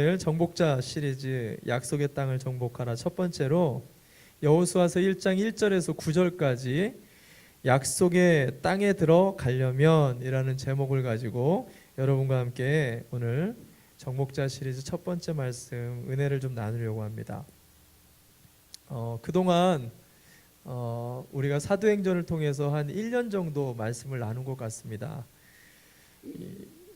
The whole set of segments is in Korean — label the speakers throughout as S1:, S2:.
S1: 오늘 정복자 시리즈 약속의 땅을 정복하라 첫 번째로 여호수아서 1장 1절에서 9절까지 약속의 땅에 들어가려면 이라는 제목을 가지고 여러분과 함께 오늘 정복자 시리즈 첫 번째 말씀 은혜를 좀 나누려고 합니다. 그동안 우리가 사도행전을 통해서 한 1년 정도 말씀을 나눈 것 같습니다.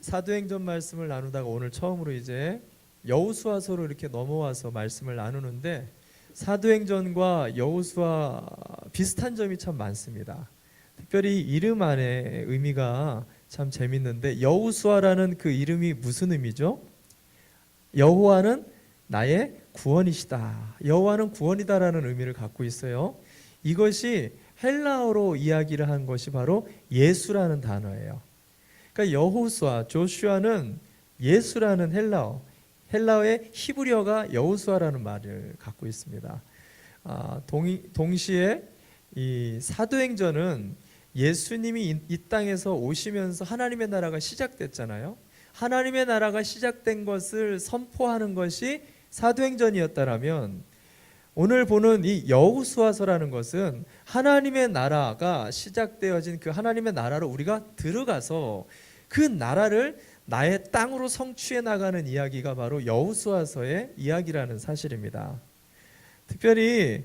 S1: 사도행전 말씀을 나누다가 오늘 처음으로 이제 여호수아서로 이렇게 넘어와서 말씀을 나누는데 사도행전과 여호수아 비슷한 점이 참 많습니다. 특별히 이름 안에 의미가 참 재밌는데 여호수아라는 그 이름이 무슨 의미죠? 여호와는 나의 구원이시다. 여호와는 구원이다라는 의미를 갖고 있어요. 이것이 헬라어로 이야기를 한 것이 바로 예수라는 단어예요. 그러니까 여호수아, 조슈아는 예수라는 헬라어의 히브리어가 여호수아라는 말을 갖고 있습니다. 동시에 이 사도행전은 예수님이 이 땅에서 오시면서 하나님의 나라가 시작됐잖아요. 하나님의 나라가 시작된 것을 선포하는 것이 사도행전이었다라면 오늘 보는 이 여호수아서라는 것은 하나님의 나라가 시작되어진 그 하나님의 나라로 우리가 들어가서 그 나라를 나의 땅으로 성취해 나가는 이야기가 바로 여호수아서의 이야기라는 사실입니다. 특별히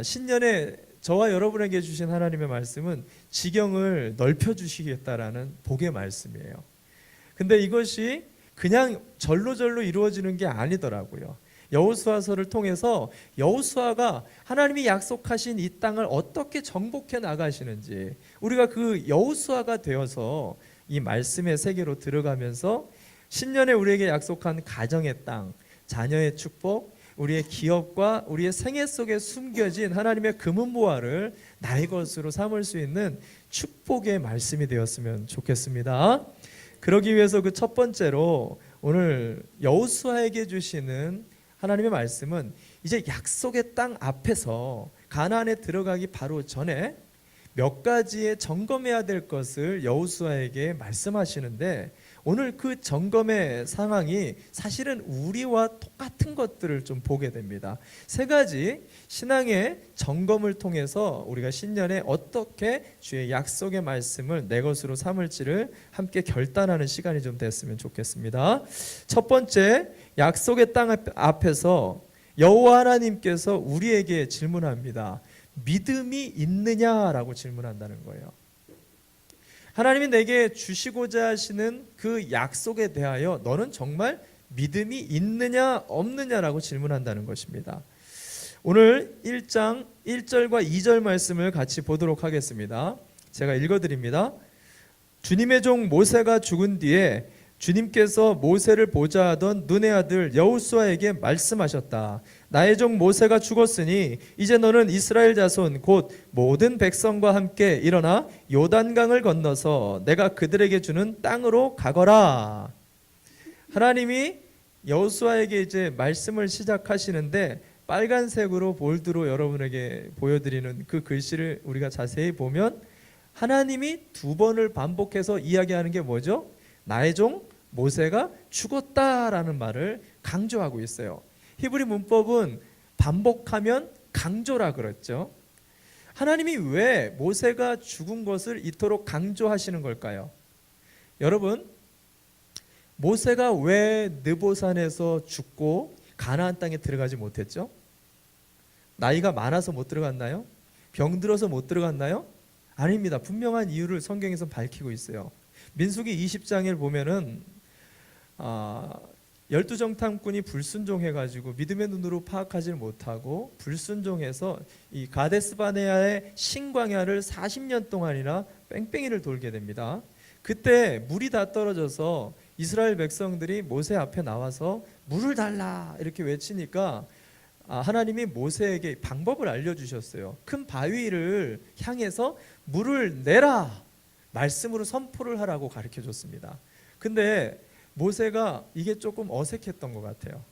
S1: 신년에 저와 여러분에게 주신 하나님의 말씀은 지경을 넓혀주시겠다라는 복의 말씀이에요. 근데 이것이 그냥 절로절로 이루어지는 게 아니더라고요. 여호수아서를 통해서 여호수아가 하나님이 약속하신 이 땅을 어떻게 정복해 나가시는지 우리가 그 여호수아가 되어서 이 말씀의 세계로 들어가면서 신년에 우리에게 약속한 가정의 땅, 자녀의 축복, 우리의 기업과 우리의 생애 속에 숨겨진 하나님의 금은보화를 나의 것으로 삼을 수 있는 축복의 말씀이 되었으면 좋겠습니다. 그러기 위해서 그 첫 번째로 오늘 여호수아에게 주시는 하나님의 말씀은 이제 약속의 땅 앞에서 가나안에 들어가기 바로 전에 몇 가지의 점검해야 될 것을 여호수아에게 말씀하시는데 오늘 그 점검의 상황이 사실은 우리와 똑같은 것들을 좀 보게 됩니다. 세 가지 신앙의 점검을 통해서 우리가 신년에 어떻게 주의 약속의 말씀을 내 것으로 삼을지를 함께 결단하는 시간이 좀 됐으면 좋겠습니다. 첫 번째, 약속의 땅 앞에서 여호와 하나님께서 우리에게 질문합니다. 믿음이 있느냐라고 질문한다는 거예요. 하나님이 내게 주시고자 하시는 그 약속에 대하여 너는 정말 믿음이 있느냐 없느냐라고 질문한다는 것입니다. 오늘 1장 1절과 2절 말씀을 같이 보도록 하겠습니다. 제가 읽어드립니다. 주님의 종 모세가 죽은 뒤에 주님께서 모세를 보자 하던 눈의 아들 여호수아에게 말씀하셨다. 나의 종 모세가 죽었으니 이제 너는 이스라엘 자손 곧 모든 백성과 함께 일어나 요단강을 건너서 내가 그들에게 주는 땅으로 가거라. 하나님이 여호수아에게 이제 말씀을 시작하시는데 빨간색으로 볼드로 여러분에게 보여드리는 그 글씨를 우리가 자세히 보면 하나님이 두 번을 반복해서 이야기하는 게 뭐죠? 나의 종 모세가 죽었다라는 말을 강조하고 있어요. 히브리 문법은 반복하면 강조라 그랬죠. 하나님이 왜 모세가 죽은 것을 이토록 강조하시는 걸까요? 여러분, 모세가 왜 느보산에서 죽고 가나안 땅에 들어가지 못했죠? 나이가 많아서 못 들어갔나요? 병들어서 못 들어갔나요? 아닙니다. 분명한 이유를 성경에서 밝히고 있어요. 민수기 20장을 보면은 12정탐꾼이 불순종해가지고 믿음의 눈으로 파악하지 못하고 불순종해서 이 가데스바네아의 신광야를 40년 동안이나 뺑뺑이를 돌게 됩니다. 그때 물이 다 떨어져서 이스라엘 백성들이 모세 앞에 나와서 물을 달라 이렇게 외치니까 하나님이 모세에게 방법을 알려주셨어요. 큰 바위를 향해서 물을 내라 말씀으로 선포를 하라고 가르쳐줬습니다. 근데 모세가 이게 조금 어색했던 것 같아요.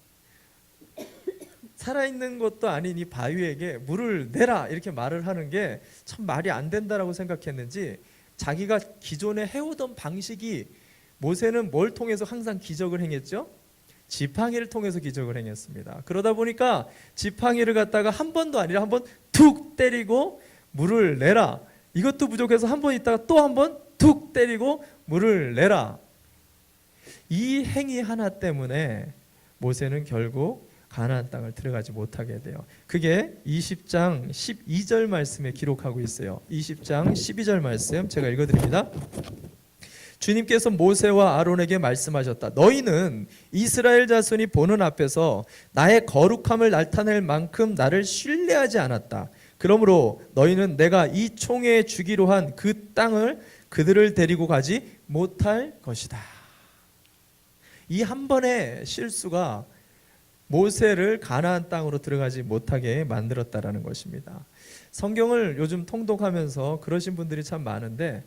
S1: 살아있는 것도 아닌 이 바위에게 물을 내라 이렇게 말을 하는 게 참 말이 안 된다라고 생각했는지 자기가 기존에 해오던 방식이 모세는 뭘 통해서 항상 기적을 행했죠? 지팡이를 통해서 기적을 행했습니다. 그러다 보니까 지팡이를 갖다가 한 번도 아니라 한 번 툭 때리고 물을 내라. 이것도 부족해서 한 번 있다가 또 한 번 툭 때리고 물을 내라. 이 행위 하나 때문에 모세는 결국 가나안 땅을 들어가지 못하게 돼요. 그게 20장 12절 말씀에 기록하고 있어요. 20장 12절 말씀 제가 읽어드립니다. 주님께서 모세와 아론에게 말씀하셨다. 너희는 이스라엘 자손이 보는 앞에서 나의 거룩함을 나타낼 만큼 나를 신뢰하지 않았다. 그러므로 너희는 내가 이 총회에 주기로 한 그 땅을 그들을 데리고 가지 못할 것이다. 이 한 번의 실수가 모세를 가나안 땅으로 들어가지 못하게 만들었다라는 것입니다. 성경을 요즘 통독하면서 그러신 분들이 참 많은데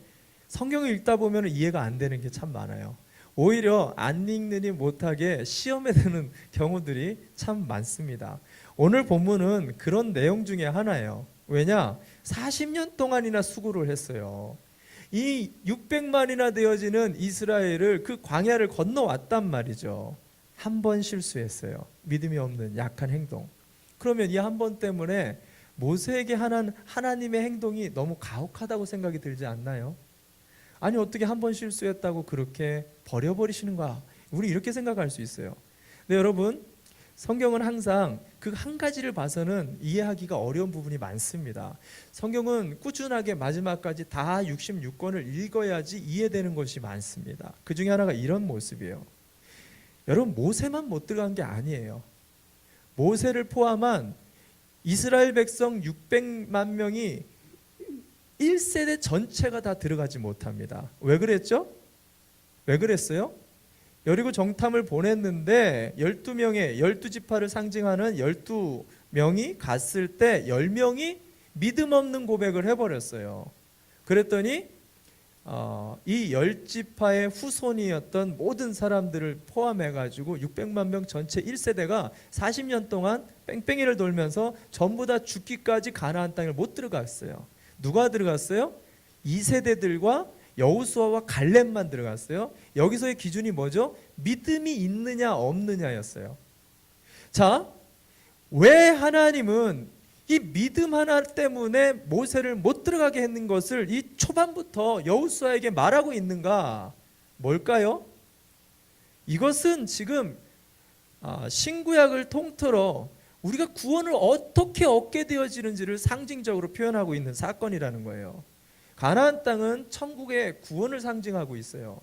S1: 성경을 읽다 보면 이해가 안 되는 게 참 많아요. 오히려 안 읽느니 못하게 시험에 드는 경우들이 참 많습니다. 오늘 본문은 그런 내용 중에 하나예요. 왜냐? 40년 동안이나 수고를 했어요. 이 600만이나 되어지는 이스라엘을 그 광야를 건너왔단 말이죠. 한 번 실수했어요. 믿음이 없는 약한 행동. 그러면 이 한 번 때문에 모세에게 하나님의 행동이 너무 가혹하다고 생각이 들지 않나요? 아니 어떻게 한 번 실수했다고 그렇게 버려버리시는가? 우리 이렇게 생각할 수 있어요. 근데 여러분, 성경은 항상 그 한 가지를 봐서는 이해하기가 어려운 부분이 많습니다. 성경은 꾸준하게 마지막까지 다 66권을 읽어야지 이해되는 것이 많습니다. 그 중에 하나가 이런 모습이에요. 여러분, 모세만 못 들어간 게 아니에요. 모세를 포함한 이스라엘 백성 600만 명이 1세대 전체가 다 들어가지 못합니다. 왜 그랬죠? 왜 그랬어요? 여리고 정탐을 보냈는데 12명의 12지파를 상징하는 12명이 갔을 때 10명이 믿음 없는 고백을 해버렸어요. 그랬더니 이 10지파의 후손이었던 모든 사람들을 포함해가지고 600만 명 전체 1세대가 40년 동안 뺑뺑이를 돌면서 전부 다 죽기까지 가나안 땅을 못 들어갔어요. 누가 들어갔어요? 2세대들과 여호수아와 갈렙만 들어갔어요. 여기서의 기준이 뭐죠? 믿음이 있느냐 없느냐였어요. 자, 왜 하나님은 이 믿음 하나 때문에 모세를 못 들어가게 했는 것을 이 초반부터 여호수아에게 말하고 있는가? 뭘까요? 이것은 지금 신구약을 통틀어 우리가 구원을 어떻게 얻게 되어지는지를 상징적으로 표현하고 있는 사건이라는 거예요. 가나안 땅은 천국의 구원을 상징하고 있어요.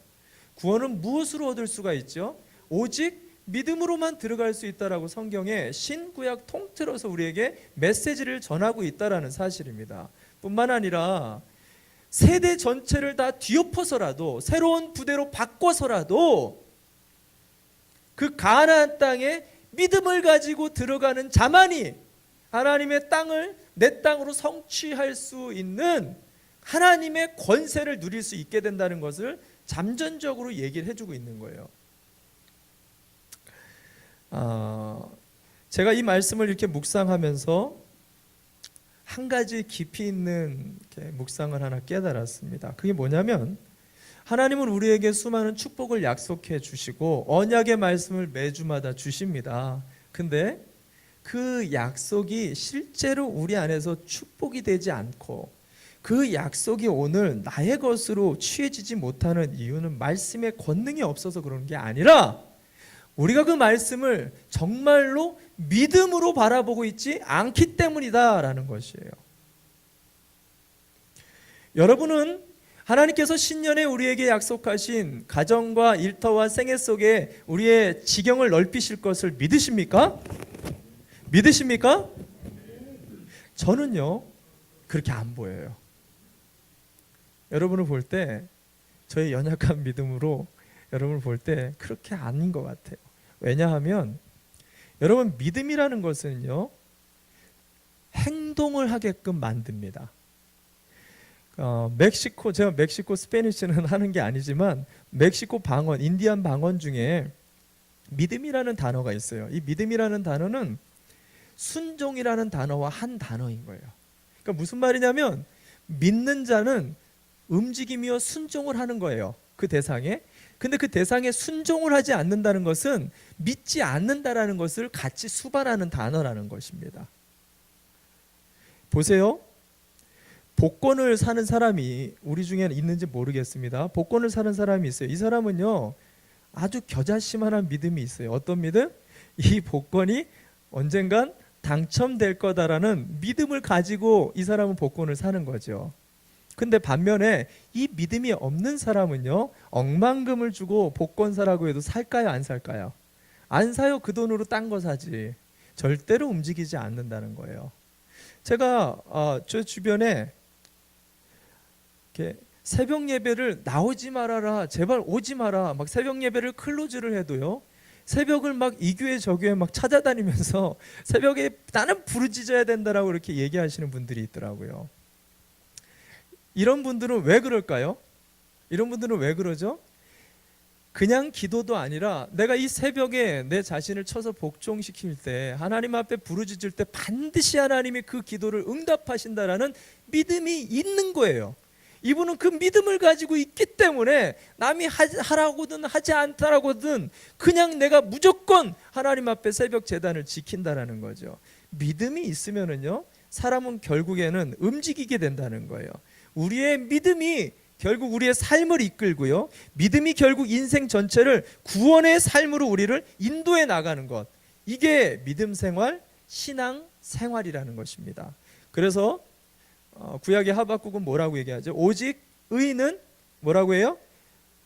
S1: 구원은 무엇으로 얻을 수가 있죠? 오직 믿음으로만 들어갈 수 있다라고 성경에 신구약 통틀어서 우리에게 메시지를 전하고 있다라는 사실입니다. 뿐만 아니라 세대 전체를 다 뒤엎어서라도 새로운 부대로 바꿔서라도 그 가나안 땅에 믿음을 가지고 들어가는 자만이 하나님의 땅을 내 땅으로 성취할 수 있는 하나님의 권세를 누릴 수 있게 된다는 것을 잠전적으로 얘기를 해주고 있는 거예요. 제가 이 말씀을 이렇게 묵상하면서 한 가지 깊이 있는 묵상을 하나 깨달았습니다. 그게 뭐냐면 하나님은 우리에게 수많은 축복을 약속해 주시고 언약의 말씀을 매주마다 주십니다. 근데 그 약속이 실제로 우리 안에서 축복이 되지 않고 그 약속이 오늘 나의 것으로 취해지지 못하는 이유는 말씀의 권능이 없어서 그런 게 아니라 우리가 그 말씀을 정말로 믿음으로 바라보고 있지 않기 때문이다라는 것이에요. 여러분은 하나님께서 신년에 우리에게 약속하신 가정과 일터와 생애 속에 우리의 지경을 넓히실 것을 믿으십니까? 믿으십니까? 저는요 그렇게 안 보여요. 여러분을 볼 때 저의 연약한 믿음으로 여러분을 볼 때 그렇게 아닌 것 같아요. 왜냐하면 여러분 믿음이라는 것은요 행동을 하게끔 만듭니다. 제가 멕시코 스페니쉬는 하는 게 아니지만 멕시코 방언, 인디안 방언 중에 믿음이라는 단어가 있어요. 이 믿음이라는 단어는 순종이라는 단어와 한 단어인 거예요. 그러니까 무슨 말이냐면 믿는 자는 움직이며 순종을 하는 거예요. 그 대상에. 근데 그 대상에 순종을 하지 않는다는 것은 믿지 않는다라는 것을 같이 수반하는 단어라는 것입니다. 보세요. 복권을 사는 사람이 우리 중에 있는지 모르겠습니다. 복권을 사는 사람이 있어요. 이 사람은요, 아주 겨자씨만한 믿음이 있어요. 어떤 믿음? 이 복권이 언젠간 당첨될 거다라는 믿음을 가지고 이 사람은 복권을 사는 거죠. 근데 반면에 이 믿음이 없는 사람은요, 억만금을 주고 복권 사라고 해도 살까요, 안 살까요? 안 사요. 그 돈으로 딴 거 사지. 절대로 움직이지 않는다는 거예요. 제가 저 주변에 이렇게 새벽 예배를 나오지 말아라, 제발 오지 마라, 막 새벽 예배를 클로즈를 해도요, 새벽을 막 이 교회 저 교회 막 찾아다니면서 새벽에 나는 부르짖어야 된다라고 이렇게 얘기하시는 분들이 있더라고요. 이런 분들은 왜 그럴까요? 이런 분들은 왜 그러죠? 그냥 기도도 아니라 내가 이 새벽에 내 자신을 쳐서 복종시킬 때, 하나님 앞에 부르짖을 때 반드시 하나님이 그 기도를 응답하신다라는 믿음이 있는 거예요. 이분은 그 믿음을 가지고 있기 때문에 남이 하라고든 하지 않다라고든 그냥 내가 무조건 하나님 앞에 새벽 제단을 지킨다라는 거죠. 믿음이 있으면은요, 사람은 결국에는 움직이게 된다는 거예요. 우리의 믿음이 결국 우리의 삶을 이끌고요, 믿음이 결국 인생 전체를 구원의 삶으로 우리를 인도해 나가는 것, 이게 믿음 생활, 신앙 생활이라는 것입니다. 그래서 구약의 하박국은 뭐라고 얘기하죠? 오직 의인은 뭐라고 해요?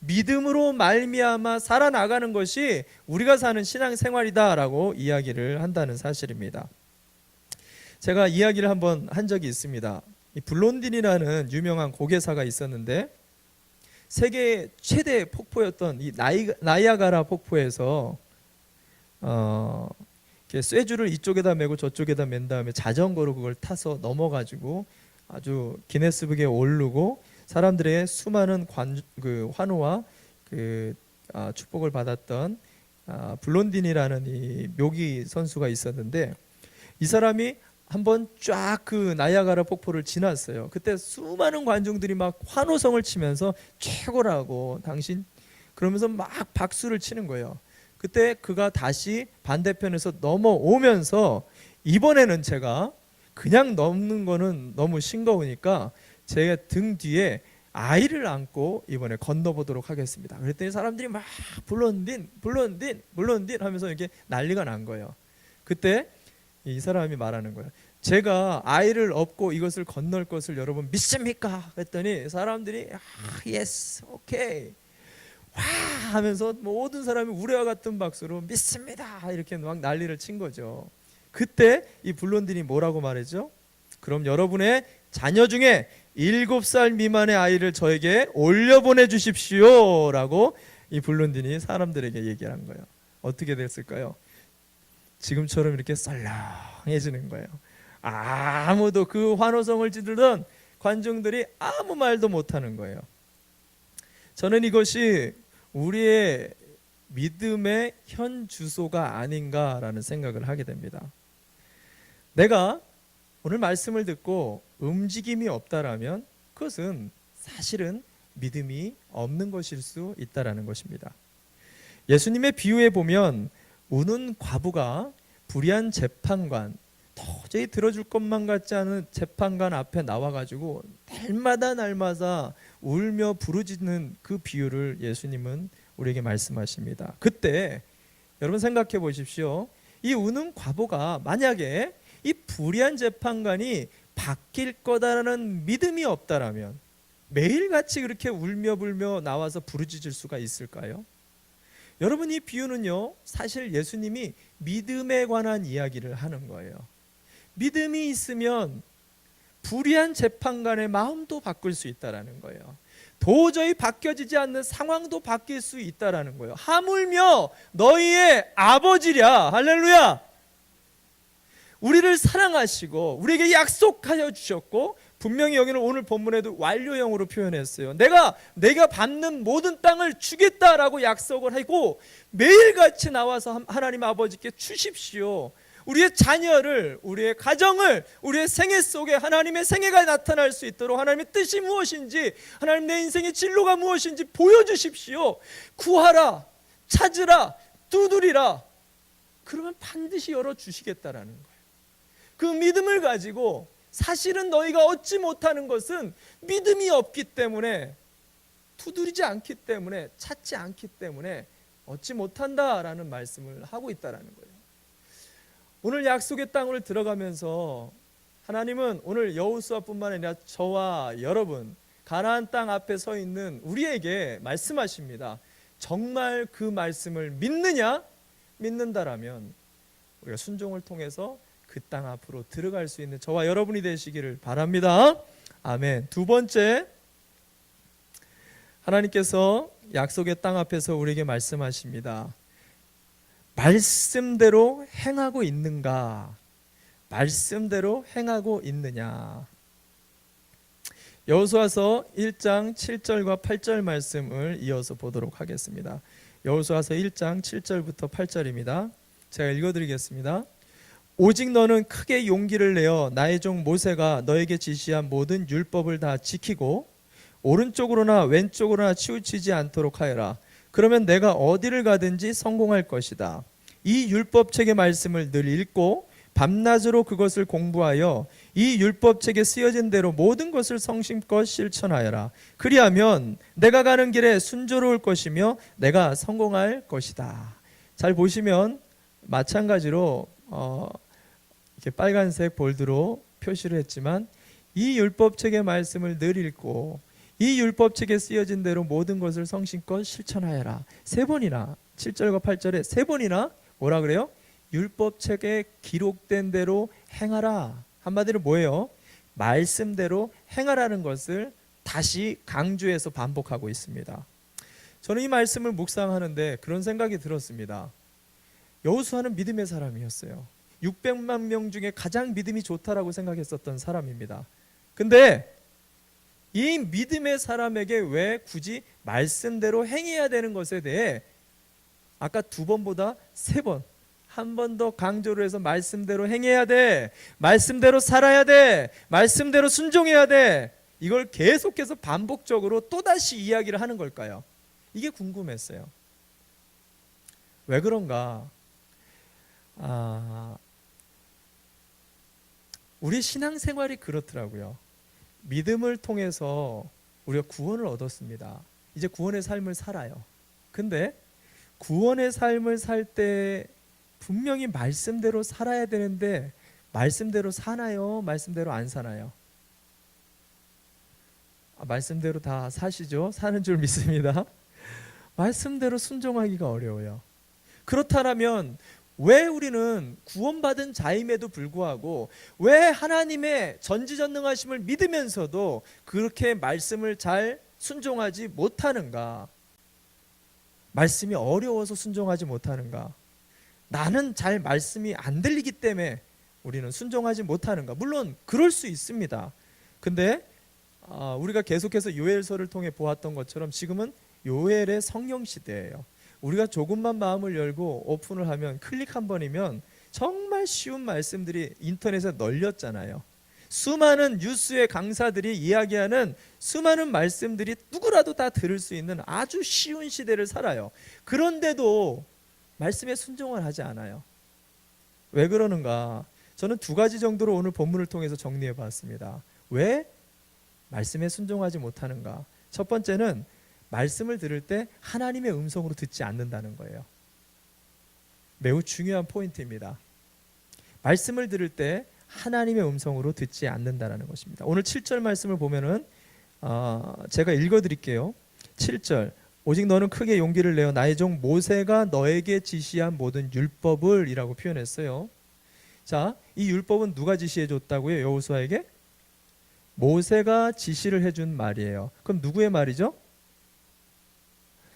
S1: 믿음으로 말미암아 살아나가는 것이 우리가 사는 신앙 생활이다라고 이야기를 한다는 사실입니다. 제가 이야기를 한번 한 적이 있습니다. 이 블론딘이라는 유명한 고개사가 있었는데, 세계 최대 폭포였던 이 나이아가라 폭포에서 쇠줄을 이쪽에다 메고 저쪽에다 맨 다음에 자전거로 그걸 타서 넘어가지고 아주 기네스북에 오르고 사람들의 수많은 환호와 축복을 받았던 블론딘이라는 이 묘기 선수가 있었는데, 이 사람이 한번 쫙 그 나이아가라 폭포를 지났어요. 그때 수많은 관중들이 막 환호성을 치면서 최고라고 당신, 그러면서 막 박수를 치는 거예요. 그때 그가 다시 반대편에서 넘어오면서, 이번에는 제가 그냥 넘는 거는 너무 싱거우니까 제 등 뒤에 아이를 안고 이번에 건너보도록 하겠습니다. 그랬더니 사람들이 막 블론딘 블론딘 블론딘 하면서 이렇게 난리가 난 거예요. 그때 이 사람이 말하는 거예요. 제가 아이를 업고 이것을 건널 것을 여러분 믿습니까? 했더니 사람들이 예스, 오케이, 와 하면서 모든 사람이 우레와 같은 박수로 믿습니다 이렇게 막 난리를 친 거죠. 그때 이 블론딘이 뭐라고 말했죠? 그럼 여러분의 자녀 중에 7살 미만의 아이를 저에게 올려보내 주십시오 라고 이 블론딘이 사람들에게 얘기한 거예요. 어떻게 됐을까요? 지금처럼 이렇게 썰렁해지는 거예요. 아무도, 그 환호성을 지르던 관중들이 아무 말도 못하는 거예요. 저는 이것이 우리의 믿음의 현 주소가 아닌가라는 생각을 하게 됩니다. 내가 오늘 말씀을 듣고 움직임이 없다라면 그것은 사실은 믿음이 없는 것일 수 있다라는 것입니다. 예수님의 비유에 보면 우는 과부가 불의한 재판관, 도저히 들어줄 것만 같지 않은 재판관 앞에 나와가지고 날마다 울며 부르짖는 그 비유를 예수님은 우리에게 말씀하십니다. 그때 여러분 생각해 보십시오. 이 우는 과부가 만약에 이 불의한 재판관이 바뀔 거다라는 믿음이 없다라면 매일같이 그렇게 울며 불며 나와서 부르짖을 수가 있을까요? 여러분, 이 비유는요, 사실 예수님이 믿음에 관한 이야기를 하는 거예요. 믿음이 있으면 불의한 재판관의 마음도 바꿀 수 있다라는 거예요. 도저히 바뀌어지지 않는 상황도 바뀔 수 있다라는 거예요. 하물며 너희의 아버지랴, 할렐루야, 우리를 사랑하시고 우리에게 약속하여 주셨고, 분명히 여기는 오늘 본문에도 완료형으로 표현했어요. 내가 받는 모든 땅을 주겠다라고 약속을 하고 매일같이 나와서 하나님 아버지께 주십시오. 우리의 자녀를, 우리의 가정을, 우리의 생애 속에 하나님의 생애가 나타날 수 있도록 하나님의 뜻이 무엇인지, 하나님 내 인생의 진로가 무엇인지 보여주십시오. 구하라, 찾으라, 두드리라. 그러면 반드시 열어주시겠다라는 거예요. 그 믿음을 가지고 사실은 너희가 얻지 못하는 것은 믿음이 없기 때문에, 두드리지 않기 때문에, 찾지 않기 때문에 얻지 못한다라는 말씀을 하고 있다라는 거예요. 오늘 약속의 땅을 들어가면서 하나님은 오늘 여호수아뿐만 아니라 저와 여러분, 가나안 땅 앞에 서 있는 우리에게 말씀하십니다. 정말 그 말씀을 믿느냐? 믿는다라면 우리가 순종을 통해서 그 땅 앞으로 들어갈 수 있는 저와 여러분이 되시기를 바랍니다. 아멘. 두 번째, 하나님께서 약속의 땅 앞에서 우리에게 말씀하십니다. 말씀대로 행하고 있는가? 말씀대로 행하고 있느냐? 여호수아서 1장 7절과 8절 말씀을 이어서 보도록 하겠습니다. 여호수아서 1장 7절부터 8절입니다. 제가 읽어드리겠습니다. 오직 너는 크게 용기를 내어 나의 종 모세가 너에게 지시한 모든 율법을 다 지키고 오른쪽으로나 왼쪽으로나 치우치지 않도록 하여라. 그러면 내가 어디를 가든지 성공할 것이다. 이 율법책의 말씀을 늘 읽고 밤낮으로 그것을 공부하여 이 율법책에 쓰여진 대로 모든 것을 성심껏 실천하여라. 그리하면 내가 가는 길에 순조로울 것이며 내가 성공할 것이다. 잘 보시면 마찬가지로 이렇게 빨간색 볼드로 표시를 했지만 이 율법책의 말씀을 늘 읽고 이 율법책에 쓰여진 대로 모든 것을 성심껏 실천하여라. 세 번이나 7절과 8절에 세 번이나 뭐라 그래요? 율법책에 기록된 대로 행하라. 한마디로 뭐예요? 말씀대로 행하라는 것을 다시 강조해서 반복하고 있습니다. 저는 이 말씀을 묵상하는데 그런 생각이 들었습니다. 여호수아는 믿음의 사람이었어요. 600만 명 중에 가장 믿음이 좋다라고 생각했었던 사람입니다. 근데 이 믿음의 사람에게 왜 굳이 말씀대로 행해야 되는 것에 대해 아까 두 번보다 세 번, 한 번 더 강조를 해서 말씀대로 행해야 돼, 말씀대로 살아야 돼, 말씀대로 순종해야 돼, 이걸 계속해서 반복적으로 또다시 이야기를 하는 걸까요? 이게 궁금했어요. 왜 그런가? 우리 신앙생활이 그렇더라고요. 믿음을 통해서 우리가 구원을 얻었습니다. 이제 구원의 삶을 살아요. 근데 구원의 삶을 살 때 분명히 말씀대로 살아야 되는데 말씀대로 사나요? 말씀대로 안 사나요? 말씀대로 다 사시죠? 사는 줄 믿습니다. 말씀대로 순종하기가 어려워요. 그렇다면 왜 우리는 구원받은 자임에도 불구하고 왜 하나님의 전지전능하심을 믿으면서도 그렇게 말씀을 잘 순종하지 못하는가? 말씀이 어려워서 순종하지 못하는가? 나는 잘 말씀이 안 들리기 때문에 우리는 순종하지 못하는가? 물론 그럴 수 있습니다. 근데 우리가 계속해서 요엘서를 통해 보았던 것처럼 지금은 요엘의 성령 시대예요. 우리가 조금만 마음을 열고 오픈을 하면 클릭 한 번이면 정말 쉬운 말씀들이 인터넷에 널렸잖아요. 수많은 뉴스의 강사들이 이야기하는 수많은 말씀들이 누구라도 다 들을 수 있는 아주 쉬운 시대를 살아요. 그런데도 말씀에 순종을 하지 않아요. 왜 그러는가? 저는 두 가지 정도로 오늘 본문을 통해서 정리해 봤습니다. 왜 말씀에 순종하지 못하는가? 첫 번째는 말씀을 들을 때 하나님의 음성으로 듣지 않는다는 거예요. 매우 중요한 포인트입니다. 말씀을 들을 때 하나님의 음성으로 듣지 않는다는 것입니다. 오늘 7절 말씀을 보면은 제가 읽어드릴게요. 7절, 오직 너는 크게 용기를 내어 나의 종 모세가 너에게 지시한 모든 율법을 이라고 표현했어요. 자, 이 율법은 누가 지시해 줬다고요? 여호수아에게? 모세가 지시를 해준 말이에요. 그럼 누구의 말이죠?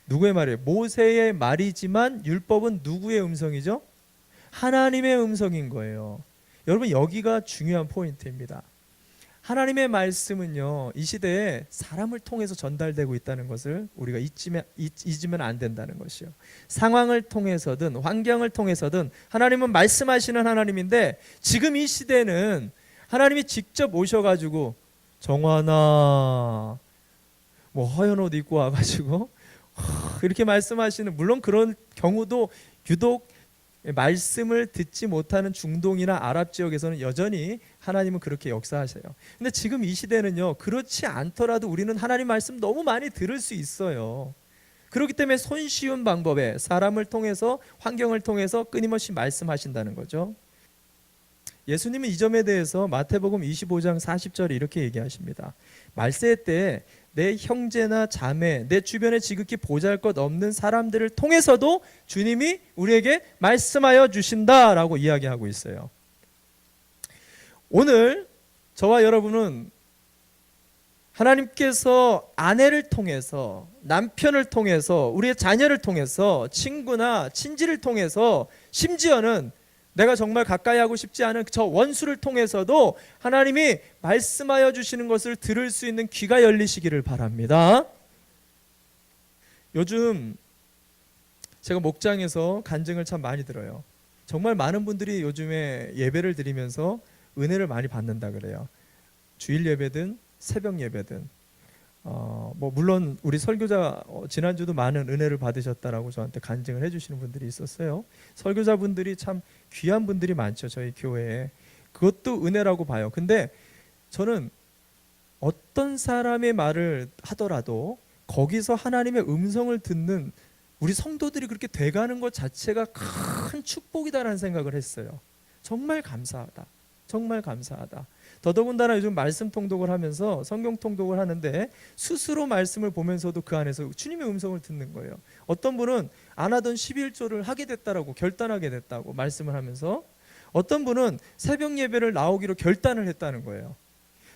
S1: 누구의 말이에요? 모세의 말이지만 율법은 누구의 음성이죠? 하나님의 음성인 거예요. 여러분, 여기가 중요한 포인트입니다. 하나님의 말씀은요, 이 시대에 사람을 통해서 전달되고 있다는 것을 우리가 잊으면 안 된다는 것이요. 상황을 통해서든 환경을 통해서든 하나님은 말씀하시는 하나님인데, 지금 이 시대는 하나님이 직접 오셔가지고 정환아 뭐 허연 옷 입고 와가지고 이렇게 말씀하시는, 물론 그런 경우도 유독 말씀을 듣지 못하는 중동이나 아랍 지역에서는 여전히 하나님은 그렇게 역사하세요. 근데 지금 이 시대는요, 그렇지 않더라도 우리는 하나님 말씀 너무 많이 들을 수 있어요. 그렇기 때문에 손쉬운 방법에 사람을 통해서, 환경을 통해서 끊임없이 말씀하신다는 거죠. 예수님은 이 점에 대해서 마태복음 25장 40절에 이렇게 얘기하십니다. 말세 때 내 형제나 자매, 내 주변에 지극히 보잘것없는 사람들을 통해서도 주님이 우리에게 말씀하여 주신다라고 이야기하고 있어요. 오늘 저와 여러분은 하나님께서 아내를 통해서, 남편을 통해서, 우리의 자녀를 통해서, 친구나 친지를 통해서, 심지어는 내가 정말 가까이 하고 싶지 않은 저 원수를 통해서도 하나님이 말씀하여 주시는 것을 들을 수 있는 귀가 열리시기를 바랍니다. 요즘 제가 목장에서 간증을 참 많이 들어요. 정말 많은 분들이 요즘에 예배를 드리면서 은혜를 많이 받는다 그래요. 주일 예배든 새벽 예배든. 물론 우리 설교자 지난주도 많은 은혜를 받으셨다라고 저한테 간증을 해주시는 분들이 있었어요. 설교자분들이 참 귀한 분들이 많죠, 저희 교회에. 그것도 은혜라고 봐요. 근데 저는 어떤 사람의 말을 하더라도 거기서 하나님의 음성을 듣는 우리 성도들이 그렇게 돼가는 것 자체가 큰 축복이다라는 생각을 했어요. 정말 감사하다. 정말 감사하다. 더더군다나 요즘 말씀 통독을 하면서 성경 통독을 하는데 스스로 말씀을 보면서도 그 안에서 주님의 음성을 듣는 거예요. 어떤 분은 안 하던 11조를 하게 됐다라고 결단하게 됐다고 말씀을 하면서, 어떤 분은 새벽 예배를 나오기로 결단을 했다는 거예요.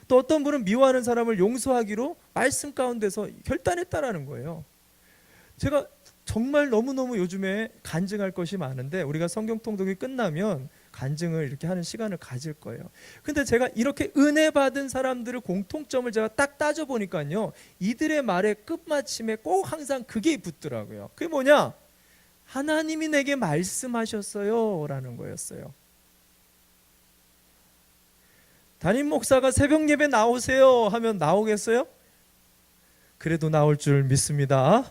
S1: 또 어떤 분은 미워하는 사람을 용서하기로 말씀 가운데서 결단했다라는 거예요. 제가 정말 너무너무 요즘에 간증할 것이 많은데 우리가 성경 통독이 끝나면 간증을 이렇게 하는 시간을 가질 거예요. 근데 제가 이렇게 은혜 받은 사람들의 공통점을 제가 딱 따져보니까요, 이들의 말의 끝마침에 꼭 항상 그게 붙더라고요. 그게 뭐냐? 하나님이 내게 말씀하셨어요 라는 거였어요. 담임 목사가 새벽 예배 나오세요 하면 나오겠어요? 그래도 나올 줄 믿습니다.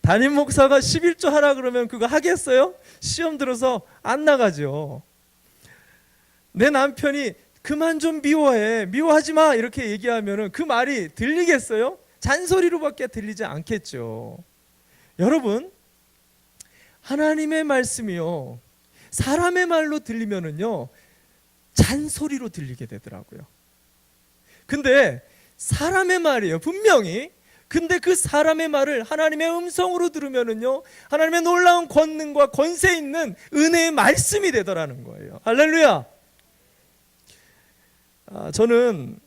S1: 담임 목사가 11조 하라 그러면 그거 하겠어요? 시험 들어서 안 나가죠. 내 남편이 그만 좀 미워해, 미워하지 마 이렇게 얘기하면 그 말이 들리겠어요? 잔소리로밖에 들리지 않겠죠. 여러분, 하나님의 말씀이요, 사람의 말로 들리면은요 잔소리로 들리게 되더라고요. 근데 사람의 말이에요, 분명히. 근데 그 사람의 말을 하나님의 음성으로 들으면은요, 하나님의 놀라운 권능과 권세 있는 은혜의 말씀이 되더라는 거예요. 할렐루야. 저는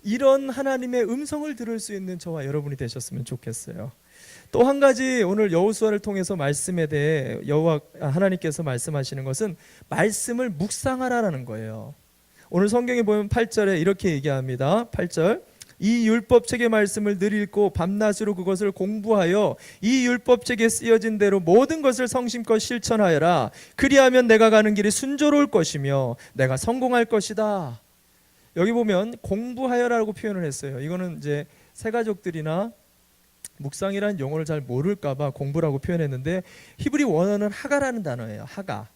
S1: 이런 하나님의 음성을 들을 수 있는 저와 여러분이 되셨으면 좋겠어요. 또 한 가지 오늘 여호수아를 통해서 말씀에 대해 여호와 하나님께서 말씀하시는 것은 말씀을 묵상하라라는 거예요. 오늘 성경에 보면 8절에 이렇게 얘기합니다. 8절, 이 율법책의 말씀을 늘 읽고 밤낮으로 그것을 공부하여 이 율법책에 쓰여진 대로 모든 것을 성심껏 실천하여라. 그리하면 내가 가는 길이 순조로울 것이며 내가 성공할 것이다. 여기 보면 공부하여라고 표현을 했어요. 이거는 이제 새가족들이나 묵상이라는 용어를 잘 모를까봐 공부라고 표현했는데, 히브리 원어는 하가라는 단어예요. 하가.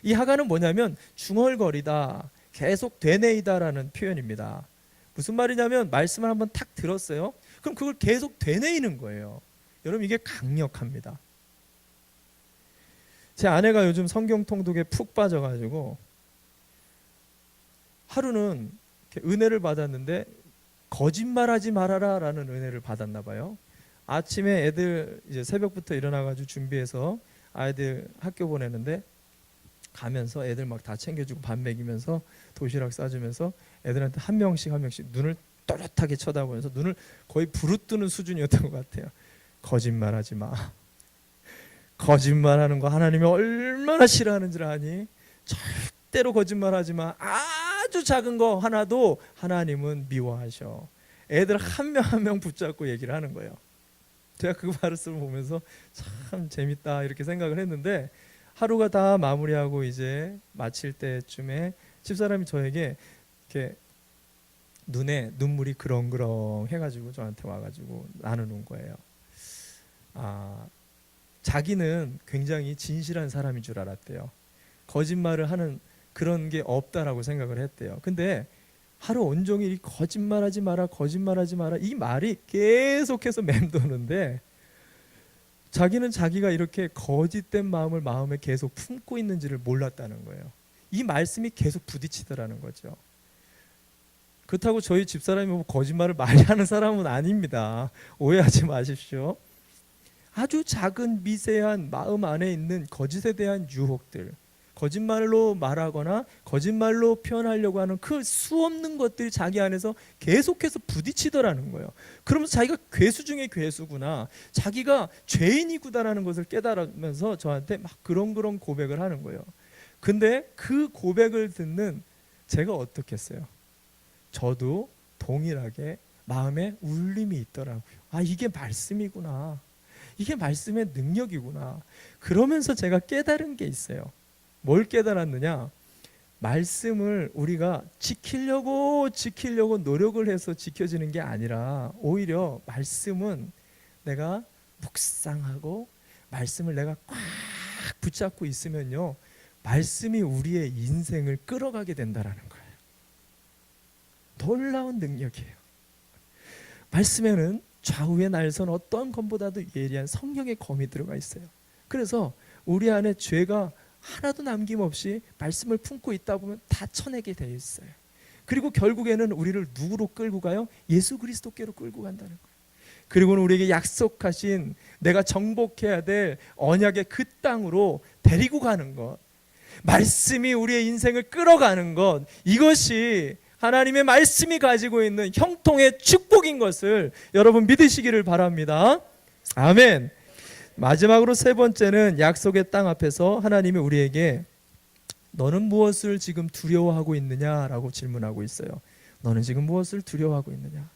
S1: 이 하가는 뭐냐면 중얼거리다, 계속 되뇌이다라는 표현입니다. 무슨 말이냐면 말씀을 한번 탁 들었어요. 그럼 그걸 계속 되뇌이는 거예요. 여러분, 이게 강력합니다. 제 아내가 요즘 성경 통독에 푹 빠져가지고 하루는 은혜를 받았는데 거짓말하지 말아라 라는 은혜를 받았나 봐요. 아침에 애들 이제 새벽부터 일어나가지고 준비해서 아이들 학교 보내는데 가면서 애들 막 다 챙겨주고 밥 먹이면서 도시락 싸주면서 애들한테 한 명씩 눈을 또렷하게 쳐다보면서 눈을 거의 부르뜨는 수준이었던 것 같아요. 거짓말하지 마. 거짓말하는 거 하나님이 얼마나 싫어하는 줄 아니? 절대로 거짓말하지 마. 아주 작은 거 하나도 하나님은 미워하셔. 애들 한 명 한 명 붙잡고 얘기를 하는 거예요. 제가 그 말씀을 보면서 참 재밌다 이렇게 생각을 했는데, 하루가 다 마무리하고 이제 마칠 때쯤에 집사람이 저에게 이렇게 눈에 눈물이 그렁그렁 해가지고 저한테 와가지고 나누는 거예요. 자기는 굉장히 진실한 사람인 줄 알았대요. 거짓말을 하는 그런 게 없다라고 생각을 했대요. 근데 하루 온종일 거짓말하지 마라, 거짓말하지 마라 이 말이 계속해서 맴도는데, 자기는 자기가 이렇게 거짓된 마음을 마음에 계속 품고 있는지를 몰랐다는 거예요. 이 말씀이 계속 부딪히더라는 거죠. 그렇다고 저희 집사람이 뭐 거짓말을 많이 하는 사람은 아닙니다. 오해하지 마십시오. 아주 작은 미세한 마음 안에 있는 거짓에 대한 유혹들, 거짓말로 말하거나 거짓말로 표현하려고 하는 그 수없는 것들이 자기 안에서 계속해서 부딪히더라는 거예요. 그러면서 자기가 괴수 중에 괴수구나, 자기가 죄인이구나라는 것을 깨달으면서 저한테 막 그런 고백을 하는 거예요. 근데 그 고백을 듣는 제가 어떻겠어요? 저도 동일하게 마음에 울림이 있더라고요. 이게 말씀이구나, 이게 말씀의 능력이구나. 그러면서 제가 깨달은 게 있어요. 뭘 깨달았느냐? 말씀을 우리가 지키려고 노력을 해서 지켜지는 게 아니라, 오히려 말씀은 내가 묵상하고 말씀을 내가 꽉 붙잡고 있으면요, 말씀이 우리의 인생을 끌어가게 된다라는 거예요. 놀라운 능력이에요. 말씀에는 좌우의 날선 어떠한 검보다도 예리한 성령의 검이 들어가 있어요. 그래서 우리 안에 죄가 하나도 남김없이 말씀을 품고 있다 보면 다 쳐내게 되어 있어요. 그리고 결국에는 우리를 누구로 끌고 가요? 예수 그리스도께로 끌고 간다는 거예요. 그리고는 우리에게 약속하신 내가 정복해야 될 언약의 그 땅으로 데리고 가는 것, 말씀이 우리의 인생을 끌어가는 것, 이것이 하나님의 말씀이 가지고 있는 형통의 축복인 것을 여러분 믿으시기를 바랍니다. 아멘. 마지막으로 세 번째는 약속의 땅 앞에서 하나님이 우리에게 너는 무엇을 지금 두려워하고 있느냐라고 질문하고 있어요. 너는 지금 무엇을 두려워하고 있느냐?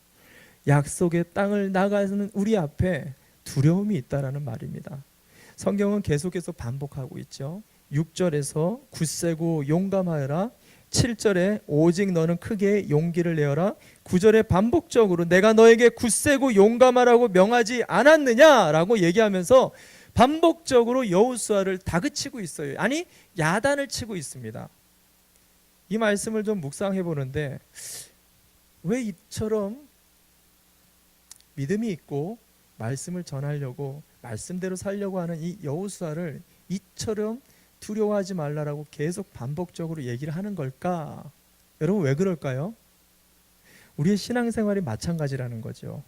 S1: 약속의 땅을 나가는 우리 앞에 두려움이 있다라는 말입니다. 성경은 계속해서 반복하고 있죠. 6절에서 굳세고 용감하여라, 7절에 오직 너는 크게 용기를 내어라, 9절에 반복적으로 내가 너에게 굳세고 용감하라고 명하지 않았느냐라고 얘기하면서 반복적으로 여호수아를 다그치고 있어요. 아니, 야단을 치고 있습니다. 이 말씀을 좀 묵상해 보는데, 왜 이처럼 믿음이 있고 말씀을 전하려고 말씀대로 살려고 하는 이 여호수아를 이처럼 두려워하지 말라라고 계속 반복적으로 얘기를 하는 걸까? 여러분, 왜 그럴까요? 우리의 신앙생활이 마찬가지라는 거죠.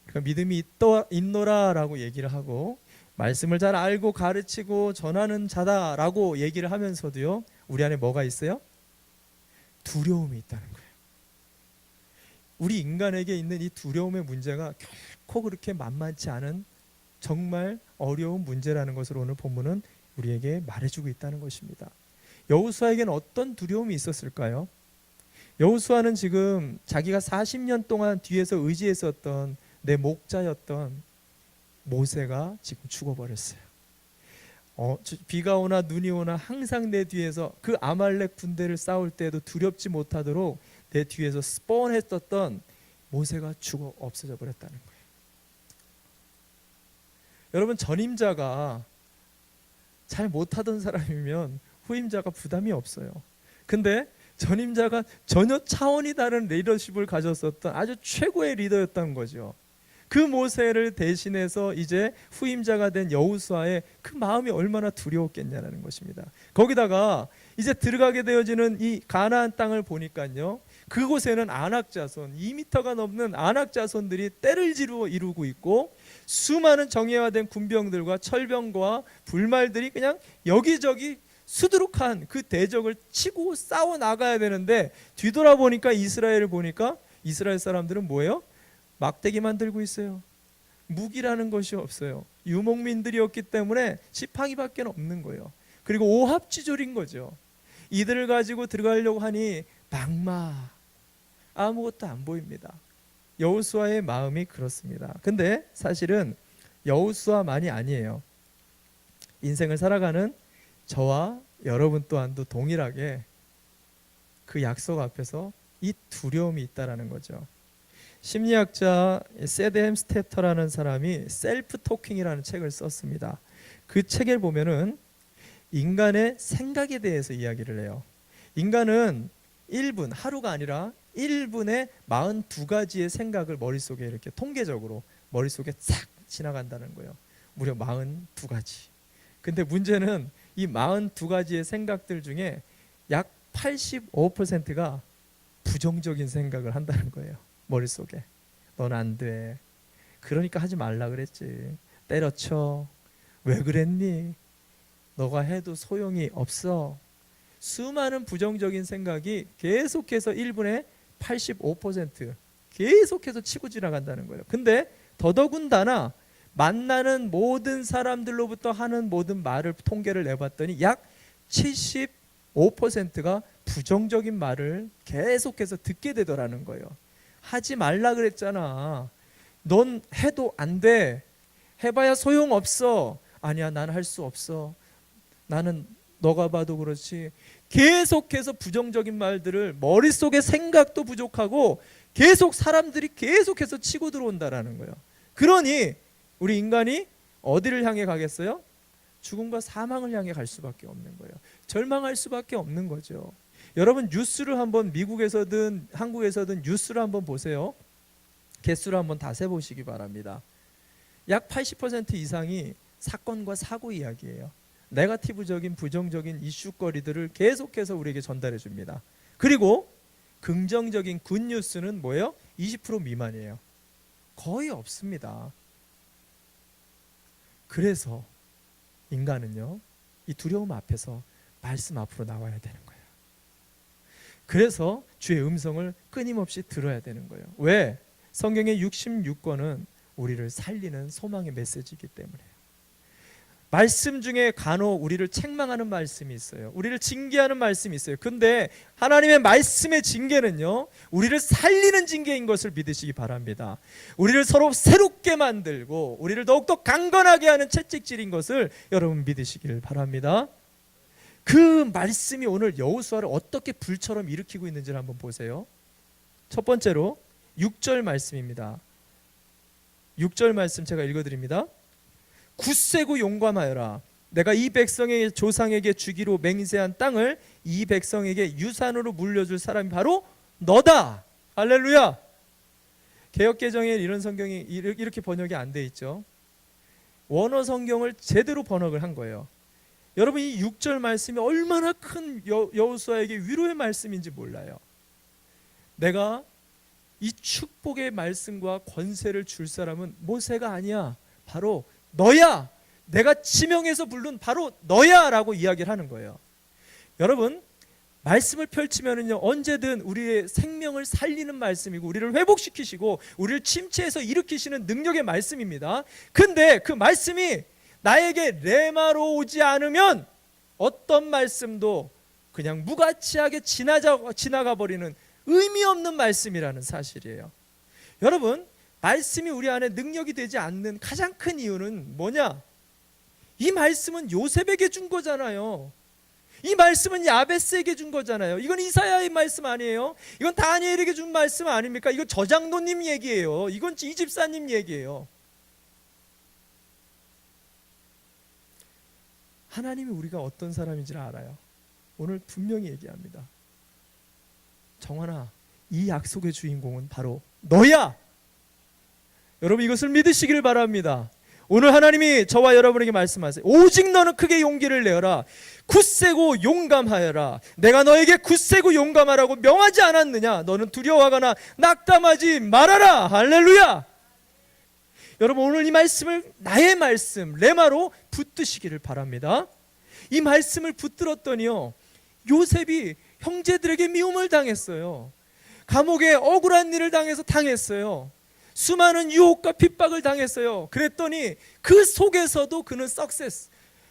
S1: 그러니까 믿음이 있노라라고 얘기를 하고 말씀을 잘 알고 가르치고 전하는 자다라고 얘기를 하면서도요, 우리 안에 뭐가 있어요? 두려움이 있다는 거예요. 우리 인간에게 있는 이 두려움의 문제가 결코 그렇게 만만치 않은 정말 어려운 문제라는 것을 오늘 본문은 우리에게 말해주고 있다는 것입니다. 여호수아에게는 어떤 두려움이 있었을까요? 여호수아는 지금 자기가 40년 동안 뒤에서 의지했었던 내 목자였던 모세가 지금 죽어버렸어요. 비가 오나 눈이 오나 항상 내 뒤에서 그 아말렉 군대를 싸울 때도 두렵지 못하도록 내 뒤에서 스폰했었던 모세가 죽어 없어져 버렸다는 거예요. 여러분, 전임자가 잘 못하던 사람이면 후임자가 부담이 없어요. 근데 전임자가 전혀 차원이 다른 리더십을 가졌었던 아주 최고의 리더였던 거죠. 그 모세를 대신해서 이제 후임자가 된 여호수아의 그 마음이 얼마나 두려웠겠냐는 것입니다. 거기다가 이제 들어가게 되어지는 이 가나안 땅을 보니까요, 그곳에는 안악자손 2m가 넘는 안악자손들이 떼를 이루고 있고, 수많은 정예화된 군병들과 철병과 불말들이 그냥 여기저기 수두룩한 그 대적을 치고 싸워 나가야 되는데, 뒤돌아보니까 이스라엘을 보니까 이스라엘 사람들은 뭐예요? 막대기만 들고 있어요. 무기라는 것이 없어요. 유목민들이었기 때문에 지팡이밖에 없는 거예요. 그리고 오합지졸인 거죠. 이들을 가지고 들어가려고 하니 막마, 아무것도 안 보입니다. 여호수아의 마음이 그렇습니다. 근데 사실은 여호수아만이 아니에요. 인생을 살아가는 저와 여러분 또한도 동일하게 그 약속 앞에서 이 두려움이 있다라는 거죠. 심리학자 세드 햄스테터라는 사람이 셀프 토킹이라는 책을 썼습니다. 그 책을 보면은 인간의 생각에 대해서 이야기를 해요. 인간은 1분, 하루가 아니라 1분에 42가지의 생각을 머릿속에 이렇게 통계적으로 머릿속에 싹 지나간다는 거예요. 무려 42가지. 근데 문제는 이 42가지의 생각들 중에 약 85%가 부정적인 생각을 한다는 거예요. 머릿속에. 넌 안 돼. 그러니까 하지 말라 그랬지. 때려쳐. 왜 그랬니? 너가 해도 소용이 없어. 수많은 부정적인 생각이 계속해서 1분에 85% 계속해서 치고 지나간다는 거예요. 근데 더더군다나 만나는 모든 사람들로부터 하는 모든 말을 통계를 내봤더니 약 75%가 부정적인 말을 계속해서 듣게 되더라는 거예요. 하지 말라 그랬잖아. 넌 해도 안 돼. 해봐야 소용없어. 아니야, 난 할 수 없어. 나는 너가 봐도 그렇지. 계속해서 부정적인 말들을 머릿속에 생각도 부족하고 계속 사람들이 계속해서 치고 들어온다라는 거예요. 그러니 우리 인간이 어디를 향해 가겠어요? 죽음과 사망을 향해 갈 수밖에 없는 거예요. 절망할 수밖에 없는 거죠. 여러분 뉴스를 한번 미국에서든 한국에서든 뉴스를 한번 보세요. 개수를 한번 다 세보시기 바랍니다. 약 80% 이상이 사건과 사고 이야기예요. 네거티브적인 부정적인 이슈거리들을 계속해서 우리에게 전달해 줍니다. 그리고 긍정적인 굿뉴스는 뭐예요? 20% 미만이에요. 거의 없습니다. 그래서 인간은요, 이 두려움 앞에서 말씀 앞으로 나와야 되는 거예요. 그래서 주의 음성을 끊임없이 들어야 되는 거예요. 왜? 성경의 66권은 우리를 살리는 소망의 메시지이기 때문에요. 말씀 중에 간혹 우리를 책망하는 말씀이 있어요. 우리를 징계하는 말씀이 있어요. 근데 하나님의 말씀의 징계는요, 우리를 살리는 징계인 것을 믿으시기 바랍니다. 우리를 서로 새롭게 만들고 우리를 더욱더 강건하게 하는 채찍질인 것을 여러분 믿으시길 바랍니다. 그 말씀이 오늘 여호수아를 어떻게 불처럼 일으키고 있는지를 한번 보세요. 첫 번째로 6절 말씀입니다. 6절 말씀 제가 읽어드립니다. 굳세고 용감하여라. 내가 이 백성의 조상에게 주기로 맹세한 땅을 이 백성에게 유산으로 물려줄 사람이 바로 너다. 할렐루야. 개역개정에 이런 성경이 이렇게 번역이 안 돼 있죠. 원어 성경을 제대로 번역을 한 거예요. 여러분 이 6절 말씀이 얼마나 큰 여호수아에게 위로의 말씀인지 몰라요. 내가 이 축복의 말씀과 권세를 줄 사람은 모세가 아니야. 바로 너야. 내가 지명해서 부른 바로 너야 라고 이야기를 하는 거예요. 여러분 말씀을 펼치면은요, 언제든 우리의 생명을 살리는 말씀이고 우리를 회복시키시고 우리를 침체에서 일으키시는 능력의 말씀입니다. 근데 그 말씀이 나에게 레마로 오지 않으면 어떤 말씀도 그냥 무가치하게 지나가 버리는 의미 없는 말씀이라는 사실이에요. 여러분 말씀이 우리 안에 능력이 되지 않는 가장 큰 이유는 뭐냐? 이 말씀은 요셉에게 준 거잖아요. 이 말씀은 야베스에게 준 거잖아요. 이건 이사야의 말씀 아니에요? 이건 다니엘에게 준 말씀 아닙니까? 이건 저장로님 얘기예요. 이건 이 집사님 얘기예요. 하나님이 우리가 어떤 사람인지를 알아요. 오늘 분명히 얘기합니다. 정환아, 이 약속의 주인공은 바로 너야. 여러분 이것을 믿으시기를 바랍니다. 오늘 하나님이 저와 여러분에게 말씀하세요. 오직 너는 크게 용기를 내어라. 굳세고 용감하여라. 내가 너에게 굳세고 용감하라고 명하지 않았느냐? 너는 두려워하거나 낙담하지 말아라. 할렐루야. 여러분 오늘 이 말씀을 나의 말씀 레마로 붙드시기를 바랍니다. 이 말씀을 붙들었더니요, 요셉이 형제들에게 미움을 당했어요. 감옥에 억울한 일을 당했어요. 수많은 유혹과 핍박을 당했어요. 그랬더니 그 속에서도 그는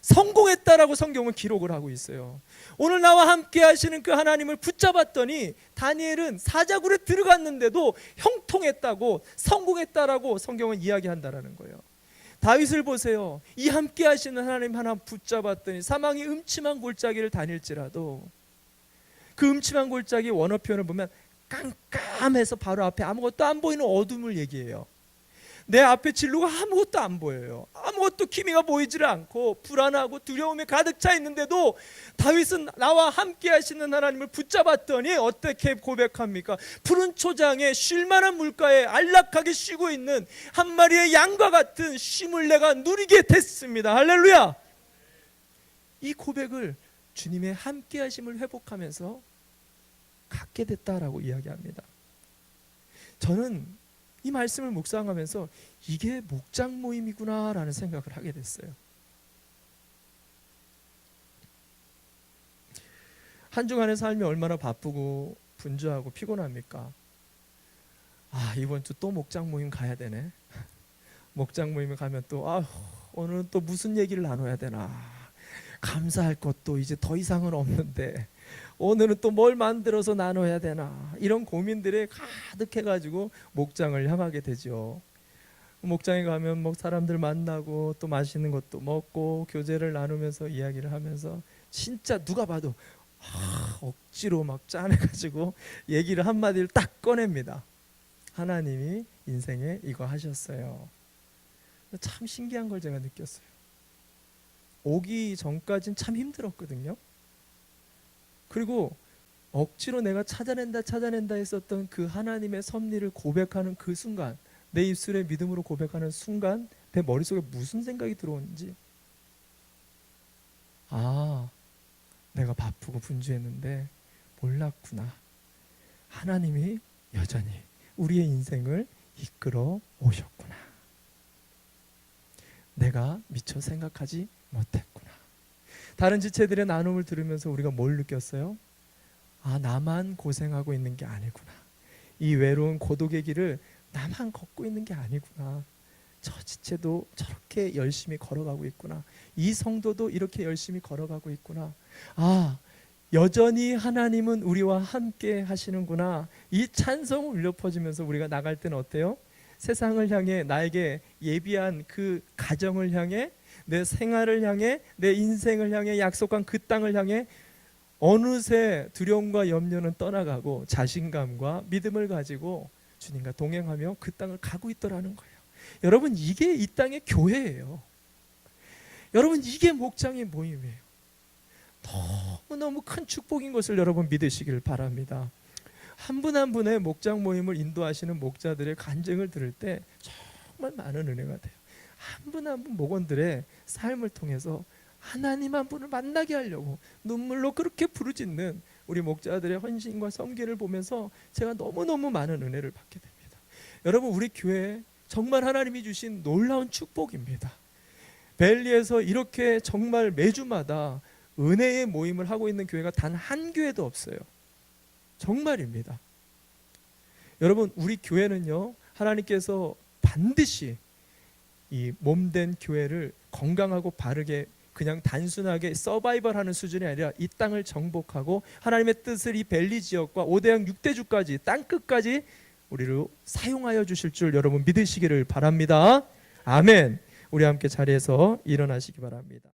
S1: 성공했다라고 성경은 기록을 하고 있어요. 오늘 나와 함께 하시는 그 하나님을 붙잡았더니 다니엘은 사자굴에 들어갔는데도 형통했다고, 성공했다라고 성경은 이야기한다라는 거예요. 다윗을 보세요. 이 함께 하시는 하나님 하나 붙잡았더니 사망이 음침한 골짜기를 다닐지라도, 그 음침한 골짜기 원어 표현을 보면 깜깜해서 바로 앞에 아무것도 안 보이는 어둠을 얘기해요. 내 앞에 진로가 아무것도 안 보여요. 아무것도 기미가 보이질 않고 불안하고 두려움에 가득 차 있는데도 다윗은 나와 함께 하시는 하나님을 붙잡았더니 어떻게 고백합니까? 푸른 초장에 쉴만한 물가에 안락하게 쉬고 있는 한 마리의 양과 같은 쉼을 내가 누리게 됐습니다. 할렐루야. 이 고백을 주님의 함께 하심을 회복하면서 갖게 됐다라고 이야기합니다. 저는 이 말씀을 묵상하면서 이게 목장 모임이구나 라는 생각을 하게 됐어요. 한 주간의 삶이 얼마나 바쁘고 분주하고 피곤합니까? 아, 이번 주 또 목장 모임 가야 되네. 목장 모임에 가면 또 오늘은 또 무슨 얘기를 나눠야 되나, 감사할 것도 이제 더 이상은 없는데 오늘은 또 뭘 만들어서 나눠야 되나, 이런 고민들에 가득해가지고 목장을 향하게 되죠. 목장에 가면 뭐 사람들 만나고 또 맛있는 것도 먹고 교제를 나누면서 이야기를 하면서 진짜 누가 봐도 억지로 막 짜내가지고 얘기를 한마디를 딱 꺼냅니다. 하나님이 인생에 이거 하셨어요. 참 신기한 걸 제가 느꼈어요. 오기 전까진 참 힘들었거든요. 그리고 억지로 내가 찾아낸다 했었던 그 하나님의 섭리를 고백하는 그 순간, 내 입술에 믿음으로 고백하는 순간 내 머릿속에 무슨 생각이 들어오는지, 내가 바쁘고 분주했는데 몰랐구나. 하나님이 여전히 우리의 인생을 이끌어 오셨구나. 내가 미처 생각하지 못했구나. 다른 지체들의 나눔을 들으면서 우리가 뭘 느꼈어요? 나만 고생하고 있는 게 아니구나. 이 외로운 고독의 길을 나만 걷고 있는 게 아니구나. 저 지체도 저렇게 열심히 걸어가고 있구나. 이 성도도 이렇게 열심히 걸어가고 있구나. 여전히 하나님은 우리와 함께 하시는구나. 이 찬성을 울려 퍼지면서 우리가 나갈 때는 어때요? 세상을 향해, 나에게 예비한 그 가정을 향해, 내 생활을 향해, 내 인생을 향해, 약속한 그 땅을 향해 어느새 두려움과 염려는 떠나가고 자신감과 믿음을 가지고 주님과 동행하며 그 땅을 가고 있더라는 거예요. 여러분, 이게 이 땅의 교회예요. 여러분, 이게 목장의 모임이에요. 너무너무 큰 축복인 것을 여러분 믿으시길 바랍니다. 한 분 한 분의 목장 모임을 인도하시는 목자들의 간증을 들을 때 정말 많은 은혜가 돼요. 한 분 한 분 목원들의 삶을 통해서 하나님 한 분을 만나게 하려고 눈물로 그렇게 부르짖는 우리 목자들의 헌신과 섬기를 보면서 제가 너무너무 많은 은혜를 받게 됩니다. 여러분, 우리 교회 정말 하나님이 주신 놀라운 축복입니다. 벨리에서 이렇게 정말 매주마다 은혜의 모임을 하고 있는 교회가 단 한 교회도 없어요. 정말입니다. 여러분, 우리 교회는요, 하나님께서 반드시 이 몸된 교회를 건강하고 바르게, 그냥 단순하게 서바이벌하는 수준이 아니라 이 땅을 정복하고 하나님의 뜻을 이 벨리 지역과 5대양 6대주까지 땅끝까지 우리를 사용하여 주실 줄 여러분 믿으시기를 바랍니다. 아멘. 우리 함께 자리에서 일어나시기 바랍니다.